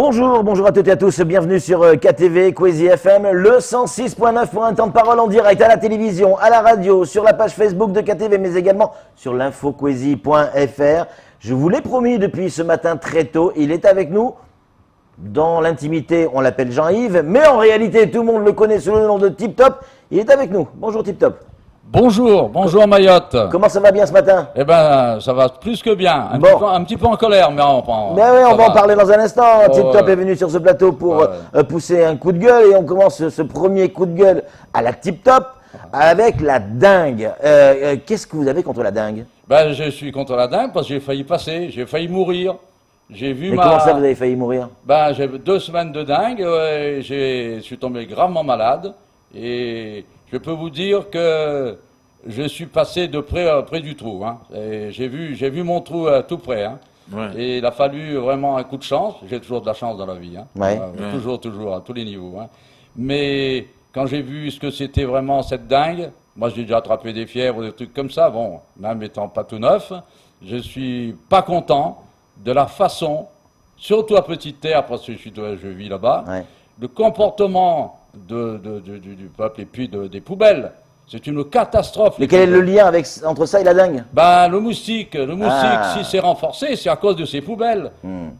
Bonjour à toutes et à tous, bienvenue sur KTV, Kwezi FM, le 106.9 pour un temps de parole en direct à la télévision, à la radio, sur la page Facebook de KTV, mais également sur l'infokwezi.fr. Je vous l'ai promis depuis ce matin très tôt, il est avec nous. Dans l'intimité, on l'appelle Jean-Yves, mais en réalité, tout le monde le connaît sous le nom de Tip Top. Il est avec nous. Bonjour Tip Top. Bonjour Mayotte. Comment ça va bien ce matin? Eh ben, ça va plus que bien. Un petit peu en colère, mais on va en parler dans un instant. Tip Top est venu sur ce plateau pour pousser un coup de gueule et on commence ce premier coup de gueule à la Tip Top avec la dingue. Qu'est-ce que vous avez contre la dingue? Ben, je suis contre la dingue parce que j'ai failli passer, j'ai failli mourir. Comment ça vous avez failli mourir? Ben, j'ai 2 semaines de dingue, je suis tombé gravement malade et je peux vous dire que je suis passé de près du trou. Hein. J'ai vu mon trou tout près. Hein. Ouais. Et il a fallu vraiment un coup de chance. J'ai toujours de la chance dans la vie. Hein. Ouais. Toujours, à tous les niveaux. Hein. Mais quand j'ai vu ce que c'était vraiment cette dingue, moi j'ai déjà attrapé des fièvres ou des trucs comme ça. Bon, même étant pas tout neuf, je suis pas content de la façon, surtout à Petite Terre, parce que je vis là-bas, le comportement du peuple et puis des poubelles. C'est une catastrophe. Mais quel est le lien entre ça et la dingue? Ben, le moustique, si c'est renforcé, c'est à cause de ces poubelles.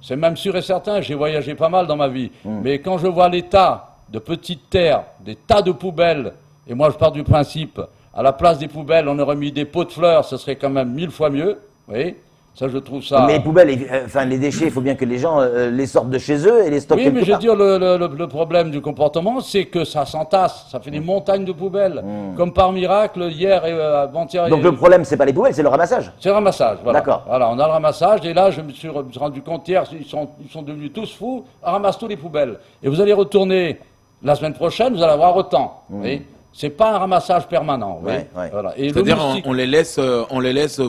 C'est même sûr et certain, j'ai voyagé pas mal dans ma vie. Mais quand je vois l'état de Petite Terre, des tas de poubelles, et moi je pars du principe, à la place des poubelles, on aurait mis des pots de fleurs, ce serait quand même 1000 fois mieux. Vous voyez? Ça, je trouve ça... Mais les poubelles, les déchets, il faut bien que les gens les sortent de chez eux et les stockent quelque part. Oui, mais je veux dire, le problème du comportement, c'est que ça s'entasse, ça fait des montagnes de poubelles. Comme par miracle, hier et avant-hier... Donc le problème, c'est pas les poubelles, c'est le ramassage? C'est le ramassage, voilà. D'accord. Voilà, on a le ramassage, et là, je me suis rendu compte hier, ils sont devenus tous fous, ramassent tous les poubelles. Et vous allez retourner la semaine prochaine, vous allez avoir autant, vous voyez. C'est pas un ramassage permanent. Ouais. Voilà. C'est-à-dire on les laisse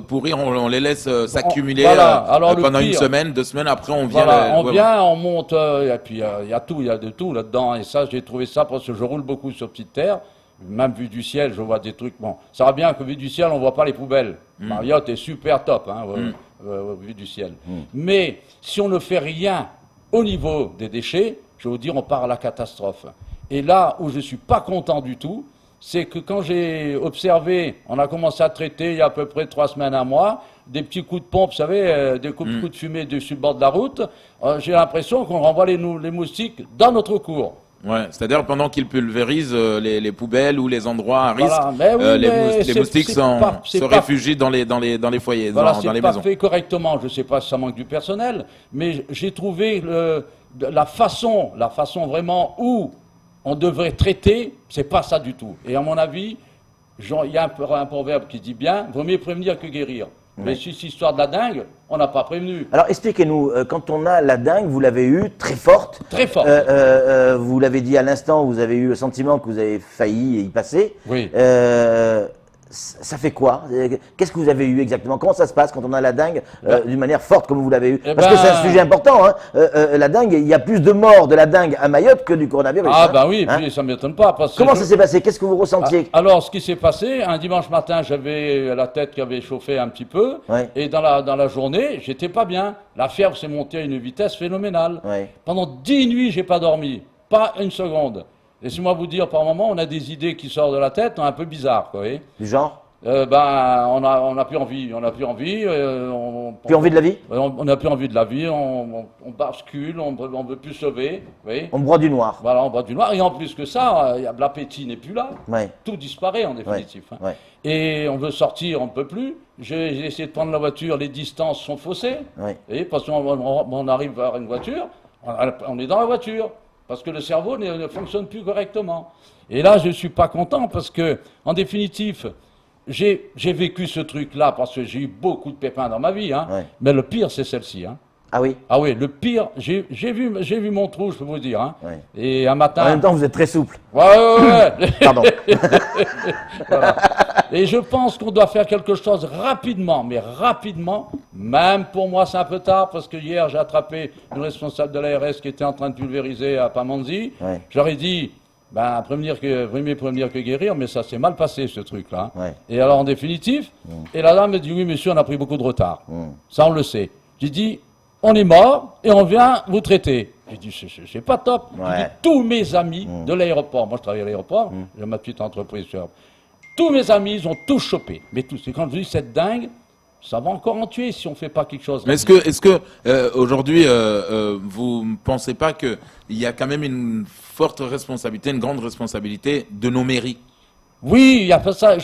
pourrir, on les laisse s'accumuler pendant une semaine, 2 semaines. Après, on vient. On monte. Et puis il y a de tout là-dedans. Et ça, j'ai trouvé ça parce que je roule beaucoup sur Petite Terre. Même vue du ciel, je vois des trucs. Bon, ça va bien que vue du ciel, on voit pas les poubelles. Mayotte est super top, hein, vue du ciel. Mais si on ne fait rien au niveau des déchets, je vais vous dire, on part à la catastrophe. Et là où je suis pas content du tout, c'est que quand j'ai observé, on a commencé à traiter il y a à peu près 3 semaines à mois, des petits coups de pompe, vous savez, des coups de fumée sur le bord de la route, j'ai l'impression qu'on renvoie les moustiques dans notre cours. Ouais, c'est-à-dire pendant qu'ils pulvérisent les poubelles ou les endroits à risque, les moustiques se réfugient dans les foyers, dans les maisons. C'est pas fait correctement, je sais pas si ça manque du personnel, mais j'ai trouvé la façon vraiment où on devrait traiter, c'est pas ça du tout. Et à mon avis, il y a un proverbe qui dit bien, vaut mieux prévenir que guérir. Mais sur cette histoire de la dingue, on n'a pas prévenu. Alors expliquez-nous, quand on a la dingue, vous l'avez eue très forte. Très forte. Vous l'avez dit à l'instant, vous avez eu le sentiment que vous avez failli y passer. Oui. Ça fait quoi? Qu'est-ce que vous avez eu exactement? Comment ça se passe quand on a la dingue d'une manière forte comme vous l'avez eu? Parce que c'est un sujet important. Hein. La dingue, il y a plus de morts de la dingue à Mayotte que du coronavirus. Ah ben oui, puis ça ne m'étonne pas. Comment ça s'est passé? Qu'est-ce que vous ressentiez? Alors, ce qui s'est passé, un dimanche matin, j'avais la tête qui avait chauffé un petit peu. Et dans la journée, j'étais pas bien. La fièvre s'est montée à une vitesse phénoménale. Pendant 10 nuits, j'ai pas dormi. Pas une seconde. Laissez-moi vous dire, par moment, on a des idées qui sortent de la tête, un peu bizarres, quoi, vous voyez. Du genre? On n'a plus envie. Plus envie de la vie? On n'a plus envie de la vie, on bascule, on veut plus se lever, vous voyez. On boit du noir. Voilà, on boit du noir, et en plus que ça, l'appétit n'est plus là. Tout disparaît, en définitive. Et on veut sortir, on ne peut plus. J'ai essayé de prendre la voiture, les distances sont faussées. Et parce qu'on arrive vers une voiture, on est dans la voiture. Parce que le cerveau ne fonctionne plus correctement. Et là, je ne suis pas content parce que, en définitive, j'ai vécu ce truc-là parce que j'ai eu beaucoup de pépins dans ma vie. Hein. Mais le pire, c'est celle-ci. Hein. Ah oui? Ah oui, le pire, j'ai vu mon trou, je peux vous dire. Hein. Et un matin... En même temps, vous êtes très souple. Ouais. Pardon. Voilà. Et je pense qu'on doit faire quelque chose rapidement, mais rapidement. Même pour moi, c'est un peu tard, parce que hier, j'ai attrapé une responsable de l'ARS qui était en train de pulvériser à Pamanzi. J'aurais dit, prévenir que guérir, mais ça s'est mal passé, ce truc-là. Et alors, en définitive, et la dame me dit, oui, monsieur, on a pris beaucoup de retard. Ça, on le sait. J'ai dit, on est mort et on vient vous traiter. J'ai dit, c'est pas top. Ouais. J'ai dit, tous mes amis de l'aéroport, moi je travaille à l'aéroport, j'ai ma petite entreprise, tous mes amis, ils ont tous chopé. Mais tous. Et quand je dis cette dingue, ça va encore en tuer si on ne fait pas quelque chose. Mais est-ce que aujourd'hui, vous ne pensez pas qu'il y a quand même une forte responsabilité, une grande responsabilité de nos mairies? Oui, il y a pas ça.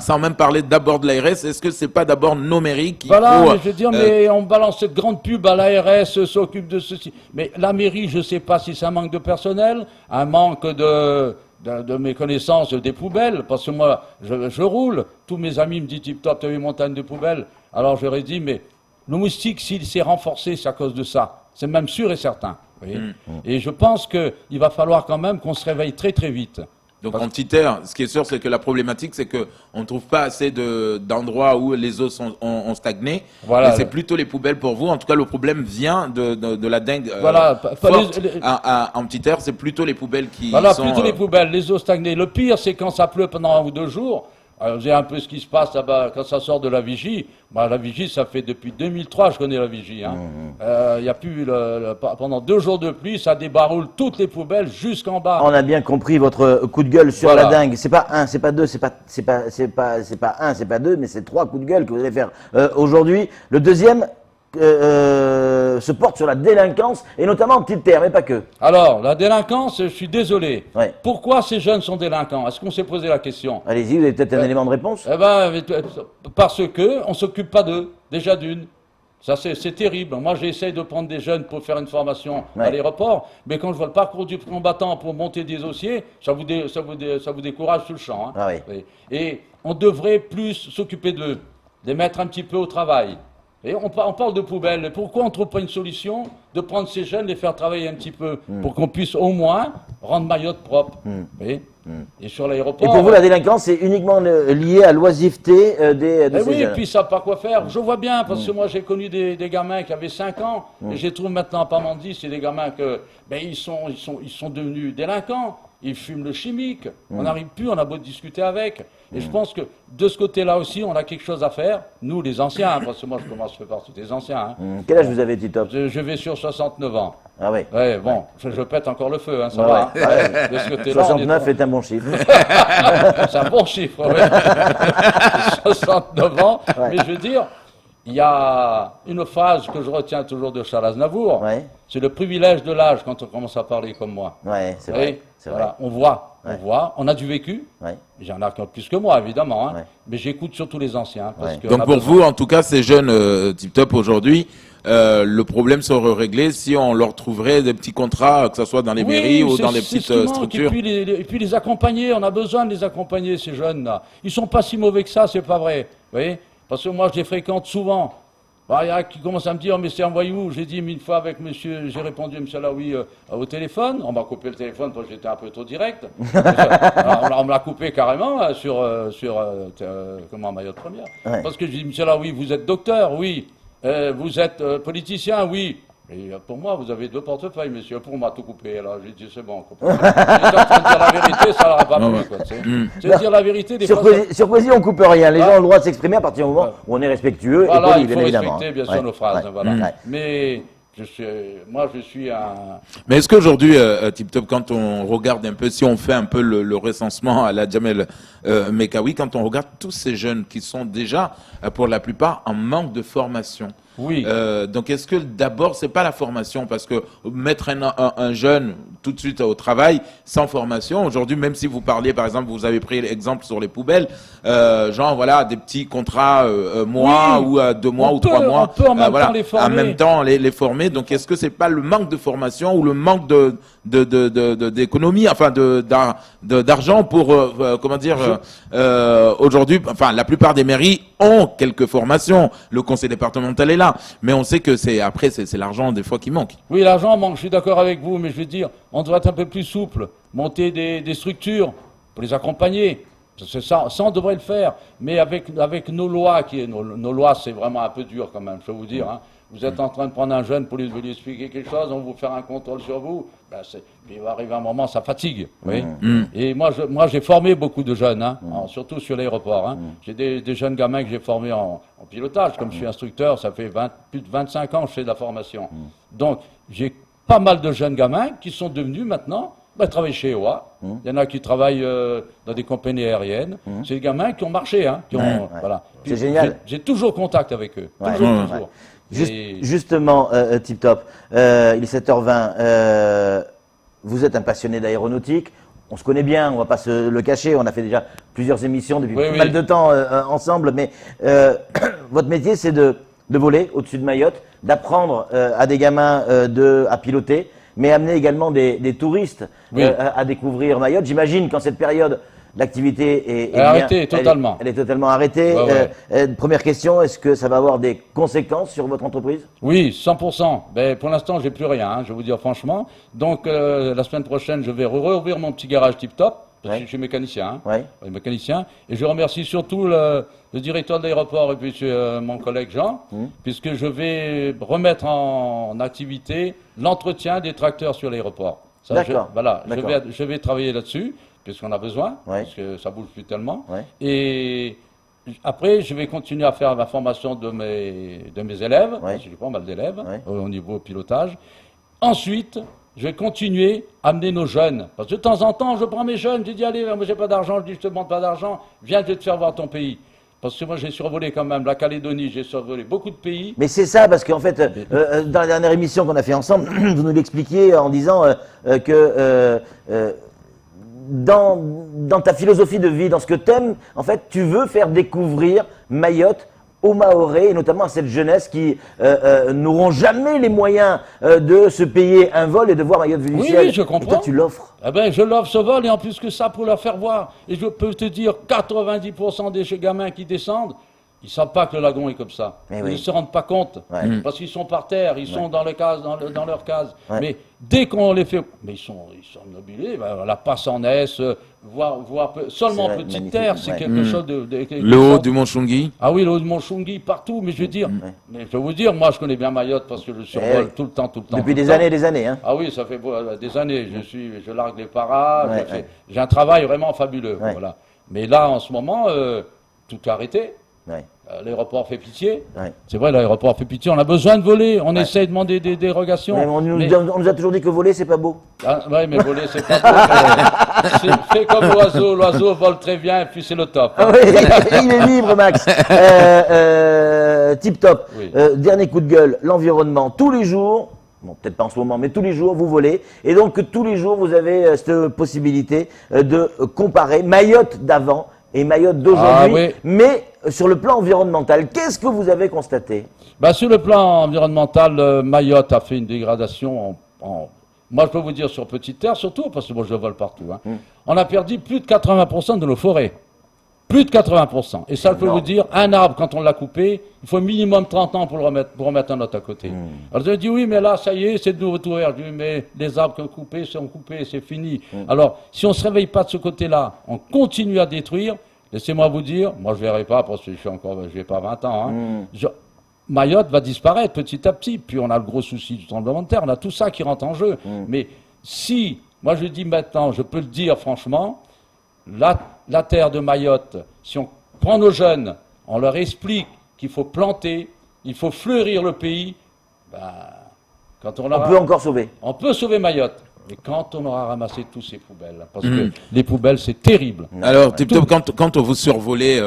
Sans même parler d'abord de l'ARS, est-ce que c'est pas d'abord nos mairies qui Voilà, mais je veux dire, mais on balance cette grande pub à l'ARS, s'occupe de ceci. Mais la mairie, je ne sais pas si c'est un manque de personnel, un manque de mes connaissances des poubelles, parce que moi, je roule. Tous mes amis me disent, tip-top, tu as une montagne de poubelles. Alors j'aurais dit, mais le moustique, s'il s'est renforcé, c'est à cause de ça. C'est même sûr et certain. Vous voyez. Et je pense qu'il va falloir quand même qu'on se réveille très très vite. Donc en Petite-Terre, ce qui est sûr, c'est que la problématique, c'est qu'on ne trouve pas assez d'endroits où les eaux ont stagné. Voilà. C'est plutôt les poubelles pour vous. En tout cas, le problème vient de la dingue forte. En Petite-Terre, c'est plutôt les poubelles qui sont... plutôt les poubelles, les eaux stagnées. Le pire, c'est quand ça pleut pendant 1 ou 2 jours. Alors, c'est un peu ce qui se passe là-bas quand ça sort de la vigie. La vigie, ça fait depuis 2003, je connais la vigie. Il y a plus pendant 2 jours de pluie, ça débaroule toutes les poubelles jusqu'en bas. On a bien compris votre coup de gueule sur la dingue. C'est pas 1, c'est pas 2, c'est pas 1, c'est pas 2, mais c'est 3 coups de gueule que vous allez faire aujourd'hui. Le deuxième se porte sur la délinquance, et notamment en Petite-Terre, mais pas que. Alors, la délinquance, je suis désolé. Ouais. Pourquoi ces jeunes sont délinquants? Est-ce qu'on s'est posé la question? Allez-y, vous avez peut-être un élément de réponse? Eh ben, parce que on s'occupe pas d'eux, déjà d'une. Ça, c'est terrible. Moi, j'essaye de prendre des jeunes pour faire une formation à l'aéroport, mais quand je vois le parcours du combattant pour monter des dossiers, ça vous décourage sur le champ. Ah oui. Et on devrait plus s'occuper d'eux, les mettre un petit peu au travail. Et on parle de poubelles. Pourquoi on ne trouve pas une solution de prendre ces jeunes, les faire travailler un petit peu, pour qu'on puisse au moins rendre Mayotte propre. Et sur l'aéroport... Et pour vous, la délinquance, c'est uniquement lié à l'oisiveté de ces jeunes? Et puis ça pas quoi faire. Je vois bien, parce que moi j'ai connu des gamins qui avaient 5 ans, et je les trouve maintenant à Pamandzi, c'est des gamins que, ils sont devenus délinquants. Ils fument le chimique, on n'arrive plus, on a beau discuter avec. Et je pense que de ce côté-là aussi, on a quelque chose à faire. Nous, les anciens, parce que moi je commence à faire partie des anciens. Quel âge vous avez, Tip-Top? Je vais sur 69 ans. Ah oui. Ouais, bon, je pète encore le feu, ça va. Ouais. De ce côté-là, 69 est un bon chiffre. C'est un bon chiffre, oui. 69 ans, mais je veux dire, il y a une phrase que je retiens toujours de Charles Aznavour. C'est le privilège de l'âge quand on commence à parler comme moi. Ouais, c'est vrai. Voilà, on voit, on a du vécu. J'en ai plus que moi, évidemment, mais j'écoute surtout les anciens. Parce que donc pour vous, en tout cas, ces jeunes Tip-Top aujourd'hui, le problème serait réglé si on leur trouverait des petits contrats, que ce soit dans les mairies ou dans les petites structures. Et puis les accompagner, on a besoin de les accompagner, ces jeunes-là. Ils sont pas si mauvais que ça, c'est pas vrai. Vous voyez, parce que moi, je les fréquente souvent. Il y en a qui commencent à me dire, mais c'est un voyou. J'ai dit 1000 fois avec monsieur, j'ai répondu à monsieur Laoui au téléphone. On m'a coupé le téléphone parce que j'étais un peu trop direct. Alors, on me l'a coupé carrément sur Mayotte Première. Parce que j'ai dit, monsieur Laoui, vous êtes docteur? Oui. Vous êtes politicien? Oui. Et pour moi, vous avez 2 portefeuilles, monsieur. Pour moi, tout coupé. Alors, j'ai dit, c'est bon. J'étais en train de dire la vérité, ça n'aura pas plu. C'est dire la vérité. Sur Poésie, on coupe rien. Les gens ont le droit de s'exprimer à partir du moment où on est respectueux et poli, bien évidemment. Il faut respecter, bien sûr, nos phrases. Mais moi, je suis un... Mais est-ce qu'aujourd'hui, Tip-Top, quand on regarde un peu, si on fait un peu le recensement à la Jamel Mekawi, quand on regarde tous ces jeunes qui sont déjà, pour la plupart, en manque de formation. Oui. Donc est-ce que d'abord c'est pas la formation, parce que mettre un jeune tout de suite au travail sans formation, aujourd'hui, même si vous parliez par exemple, vous avez pris l'exemple sur les poubelles, genre voilà des petits contrats mois ou 2 mois ou 3 mois, on peut en même temps les former. En même temps les former. Donc est-ce que c'est pas le manque de formation ou le manque d'économie, enfin d'argent pour comment dire aujourd'hui, enfin la plupart des mairies ont quelques formations, le conseil départemental est là, mais on sait que c'est l'argent des fois qui manque. Oui, l'argent manque, je suis d'accord avec vous, mais je veux dire, on doit être un peu plus souple, monter des structures pour les accompagner. C'est ça, ça on devrait le faire, mais avec nos lois, nos lois c'est vraiment un peu dur quand même, je peux vous dire. Hein. Vous êtes en train de prendre un jeune pour lui expliquer quelque chose, on va vous faire un contrôle sur vous, ben puis il va arriver un moment, ça fatigue. Oui. Et moi j'ai formé beaucoup de jeunes, hein, surtout sur l'aéroport. Hein. J'ai des jeunes gamins que j'ai formés en pilotage, comme je suis instructeur, ça fait plus de 25 ans que je fais de la formation. Donc j'ai pas mal de jeunes gamins qui sont devenus maintenant, travaillent chez EOA. Il y en a qui travaillent dans des compagnies aériennes. C'est des gamins qui ont marché. Hein, voilà. C'est génial. J'ai toujours contact avec eux. Toujours. Justement, Tip Top, il est 7h20. Vous êtes un passionné d'aéronautique. On se connaît bien, on va pas se le cacher. On a fait déjà plusieurs émissions depuis pas mal de temps ensemble. Mais votre métier, c'est de voler au-dessus de Mayotte, d'apprendre à des gamins à piloter, mais amener également des touristes à découvrir Mayotte. J'imagine qu'en cette période, l'activité est arrêtée totalement. Elle est totalement arrêtée. Première question, est-ce que ça va avoir des conséquences sur votre entreprise? Oui, 100%. Ben, pour l'instant, j'ai plus rien, hein, je vais vous dire franchement. Donc, la semaine prochaine, je vais rouvrir mon petit garage Tip Top. Parce que je suis mécanicien, mécanicien, et je remercie surtout le directeur de l'aéroport et puis mon collègue Jean, puisque je vais remettre en activité l'entretien des tracteurs sur l'aéroport. D'accord. Je vais travailler là-dessus, puisqu'on a besoin, parce que ça bouge plus tellement. Et après, je vais continuer à faire la formation de mes élèves, parce que j'ai pas mal d'élèves au niveau pilotage. Ensuite, je vais continuer à amener nos jeunes. Parce que de temps en temps, je prends mes jeunes, je dis, allez, moi j'ai pas d'argent, je dis, je te demande pas d'argent, viens, je vais te faire voir ton pays. Parce que moi j'ai survolé quand même la Calédonie, j'ai survolé beaucoup de pays. Mais c'est ça, parce qu'en fait, dans la dernière émission qu'on a fait ensemble, vous nous l'expliquiez en disant que dans ta philosophie de vie, dans ce que tu aimes, en fait, tu veux faire découvrir Mayotte aux Mahorais, et notamment à cette jeunesse qui n'auront jamais les moyens de se payer un vol et de voir Mayotte vue du ciel. Oui, je comprends. Et toi, tu l'offres. Eh ben, je l'offre ce vol, et en plus que ça, pour leur faire voir. Et je peux te dire, 90% des gamins qui descendent, ils ne savent pas que le lagon est comme ça. Ils ne se rendent pas compte. Parce qu'ils sont par terre, ils sont dans leur case. Mais dès qu'on les fait... Mais ils sont nobilés. Ben, la passe en S, voir seulement Petite Terre, c'est quelque chose de... Le haut du Mont Chungui. Ah oui, le haut du Mont Chungui, partout. Mais je veux dire, mais je vais vous dire, moi je connais bien Mayotte parce que je survole tout le temps. Depuis des années et des années. Hein. Ah oui, ça fait des années. Je largue les paras. J'ai un travail vraiment fabuleux. Voilà. Mais là, en ce moment, tout est arrêté. L'aéroport fait pitié. C'est vrai, l'aéroport fait pitié. On a besoin de voler. On essaie de demander des dérogations. Mais on nous a toujours dit que voler, c'est pas beau. Ah, oui, mais voler, c'est pas beau. Fait comme l'oiseau. L'oiseau vole très bien et puis c'est le top. Ah oui, il est libre, Max. Tip Top. Dernier coup de gueule, l'environnement. Tous les jours, bon, peut-être pas en ce moment, mais tous les jours, vous volez. Et donc, tous les jours, vous avez cette possibilité de comparer Mayotte d'avant et Mayotte d'aujourd'hui, mais sur le plan environnemental, qu'est-ce que vous avez constaté? Sur le plan environnemental, Mayotte a fait une dégradation moi je peux vous dire sur Petite Terre, surtout parce que moi je vole partout. Hein. On a perdu plus de 80% de nos forêts. Plus de 80%. Et ça, je peux vous dire, un arbre, quand on l'a coupé, il faut minimum 30 ans pour remettre un autre à côté. Alors, je dis, oui, mais là, ça y est, c'est de nouveau tout vert. Je dis, mais les arbres coupés sont coupés, c'est fini. Alors, si on ne se réveille pas de ce côté-là, on continue à détruire, laissez-moi vous dire, moi, je ne verrai pas parce que je n'ai pas 20 ans. Hein. Mayotte va disparaître petit à petit. Puis, on a le gros souci du tremblement de terre. On a tout ça qui rentre en jeu. Mais si, moi, je dis maintenant, je peux le dire franchement, la terre de Mayotte, si on prend nos jeunes, on leur explique qu'il faut planter, il faut fleurir le pays, quand on peut encore sauver. On peut sauver Mayotte. Mais quand on aura ramassé tous ces poubelles, parce que les poubelles, c'est terrible. Alors, quand vous survolez,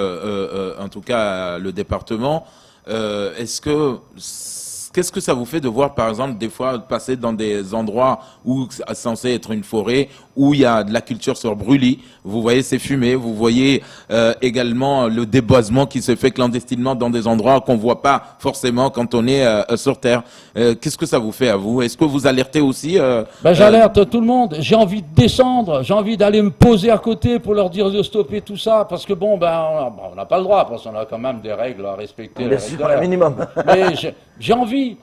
en tout cas, le département, qu'est-ce que ça vous fait de voir, par exemple, des fois passer dans des endroits où c'est censé être une forêt, où il y a de la culture sur brûlis, vous voyez ces fumées, vous voyez également le déboisement qui se fait clandestinement dans des endroits qu'on voit pas forcément quand on est sur Terre. Qu'est-ce que ça vous fait à vous? Est-ce que vous alertez aussi J'alerte tout le monde. J'ai envie de descendre, j'ai envie d'aller me poser à côté pour leur dire de stopper tout ça, parce que on n'a pas le droit, parce qu'on a quand même des règles à respecter. Bien sûr, un minimum. Mais j'ai envie,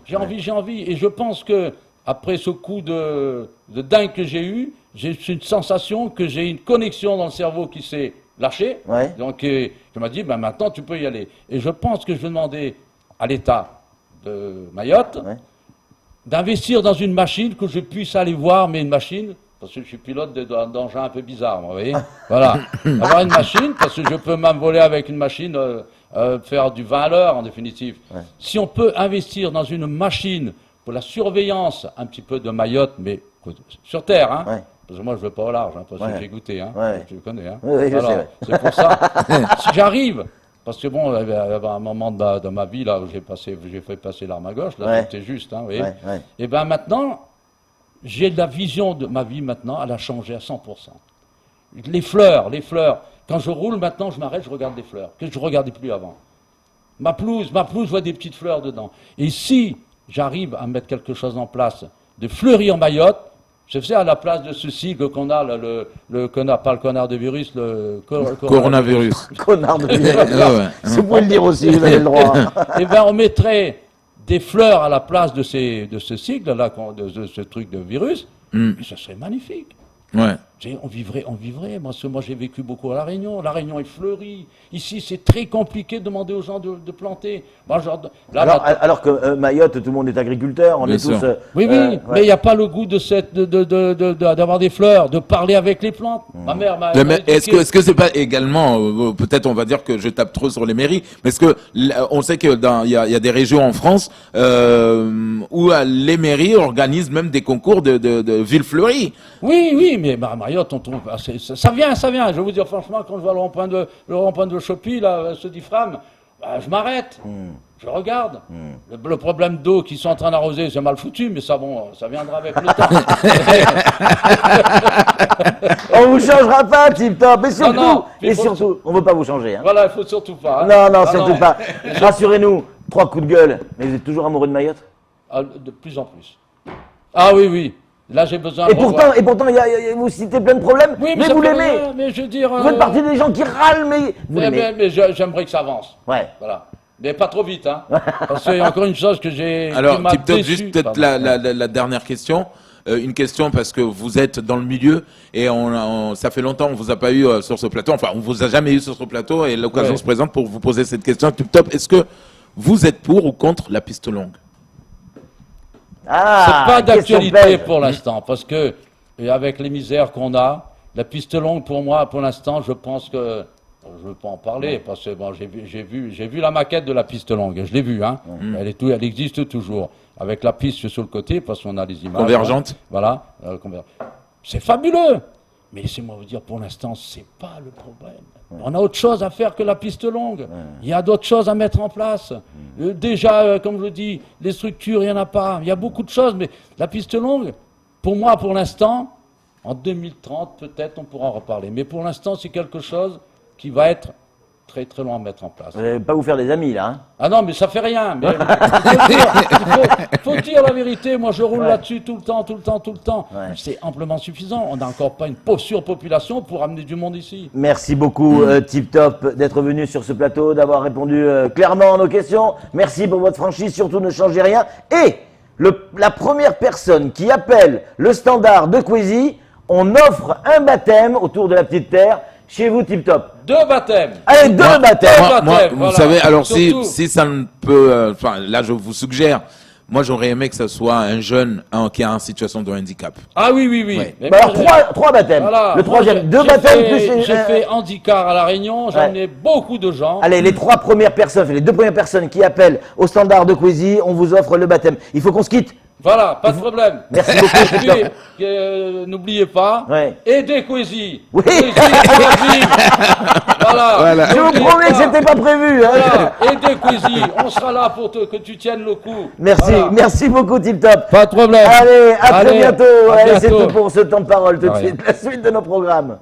et je pense que après ce coup de dingue que j'ai eu, j'ai une sensation que j'ai une connexion dans le cerveau qui s'est lâché. Ouais. Donc, je m'a dit, ben, maintenant, tu peux y aller. Et je pense que je vais demander à l'État de Mayotte d'investir dans une machine que je puisse aller voir, mais une machine, parce que je suis pilote d'engins un peu bizarre, vous voyez. Voilà. Avoir une machine, parce que je peux m'envoler avec une machine, faire du 20 à l'heure, en définitive. Ouais. Si on peut investir dans une machine pour la surveillance un petit peu de Mayotte, mais sur Terre, hein. Ouais. Parce que moi, je ne veux pas au large, hein, parce que j'ai goûté, hein. Tu le connais, hein. Oui, alors, c'est pour ça. Si j'arrive, parce que bon, il y avait un moment de ma vie là où j'ai fait passer l'arme à gauche, là, c'était juste, hein, vous voyez. Et bien maintenant, j'ai la vision de ma vie maintenant, elle a changé à 100%. Les fleurs, quand je roule maintenant, je m'arrête, je regarde les fleurs, que je ne regardais plus avant. Ma pelouse, je vois des petites fleurs dedans. Et si j'arrive à mettre quelque chose en place de fleuri en Mayotte, je fais à la place de ce sigle qu'on a, le connard, pas le connard de virus, le coronavirus. Connard de virus. Vous pouvez le dire aussi, vous avez le droit. Eh bien, on mettrait des fleurs à la place de ce sigle-là, de ce truc de virus, et ce serait magnifique. Ouais. On vivrait. Moi, j'ai vécu beaucoup à La Réunion. La Réunion est fleurie. Ici, c'est très compliqué de demander aux gens de planter. Moi, alors que Mayotte, tout le monde est agriculteur. On est tous. Oui, mais il n'y a pas le goût d'avoir des fleurs, de parler avec les plantes. Ma mère m'a. Est-ce que c'est pas également, peut-être on va dire que je tape trop sur les mairies, mais est-ce que on sait que il y a des régions en France où les mairies organisent même des concours de villes fleuries. Oui, mais Mayotte, on trouve, ça vient. Je vais vous dire franchement, quand je vois le rond-point de Chopie, là, ce difframe, je m'arrête, je regarde. Le problème d'eau qu'ils sont en train d'arroser, c'est mal foutu, mais ça, bon, ça viendra avec le temps. On vous changera pas, Tip Top, et surtout, on veut pas vous changer. Hein. Voilà, il faut surtout pas. Hein. Non, surtout pas. Rassurez-nous, 3 coups de gueule, mais vous êtes toujours amoureux de Mayotte? De plus en plus. Ah oui. Là, j'ai besoin de pourtant, vous citez plein de problèmes, oui, mais vous l'aimez. Mais je veux dire, vous faites partie des gens qui râlent, mais vous l'aimez. Mais j'aimerais que ça avance. Ouais. Voilà. Mais pas trop vite, hein. Parce qu'il y a encore une chose que j'ai. Alors, Tip-Top, juste peut-être la dernière question. Une question parce que vous êtes dans le milieu et ça fait longtemps qu'on vous a pas eu sur ce plateau. Enfin, on vous a jamais eu sur ce plateau et l'occasion se présente pour vous poser cette question. Tip-Top, est-ce que vous êtes pour ou contre la piste longue? C'est pas d'actualité pour l'instant, parce que avec les misères qu'on a, la piste longue pour moi, pour l'instant, je pense que je ne veux pas en parler parce que bon, j'ai vu la maquette de la piste longue, je l'ai vue, hein. Elle existe toujours avec la piste sur le côté parce qu'on a les images convergentes. Voilà, c'est fabuleux. Mais laissez-moi vous dire, pour l'instant, c'est pas le problème. On a autre chose à faire que la piste longue. Il y a d'autres choses à mettre en place. Déjà, comme je le dis, les structures, il n'y en a pas. Il y a beaucoup de choses, mais la piste longue, pour moi, pour l'instant, en 2030, peut-être, on pourra en reparler. Mais pour l'instant, c'est quelque chose qui va être très très loin à mettre en place. Vous n'allez pas vous faire des amis, là, hein? Ah non, mais ça fait rien. Mais il faut dire la vérité. Moi, je roule là-dessus tout le temps. Ouais. C'est amplement suffisant. On n'a encore pas une surpopulation pour amener du monde ici. Merci beaucoup, Tip Top, d'être venu sur ce plateau, d'avoir répondu clairement à nos questions. Merci pour votre franchise. Surtout, ne changez rien. Et la première personne qui appelle le standard de Kwesi, on offre un baptême autour de la petite terre. Chez vous, Tip Top. 2 baptêmes. Allez, 2 baptêmes. Moi, vous savez, alors si ça ne peut, là, je vous suggère. Moi, j'aurais aimé que ce soit un jeune qui est en situation de handicap. Ah oui. Bah alors, 3 baptêmes. Voilà. Le troisième, 2 baptêmes plus. J'ai fait handicap à La Réunion, j'ai amené beaucoup de gens. Allez, les 2 premières personnes qui appellent au standard de Kwesi, on vous offre le baptême. Il faut qu'on se quitte. Voilà, pas de problème. Merci beaucoup. N'oubliez pas, aidez Kwesi. Oui. Voilà. Je vous promets que c'était pas prévu. Hein. Voilà. Aidez Kwesi. On sera là pour que tu tiennes le coup. Merci beaucoup, Tip Top. Pas de problème. Allez, à très bientôt. À bientôt. C'est tout pour ce temps de parole. Tout de suite, la suite de nos programmes.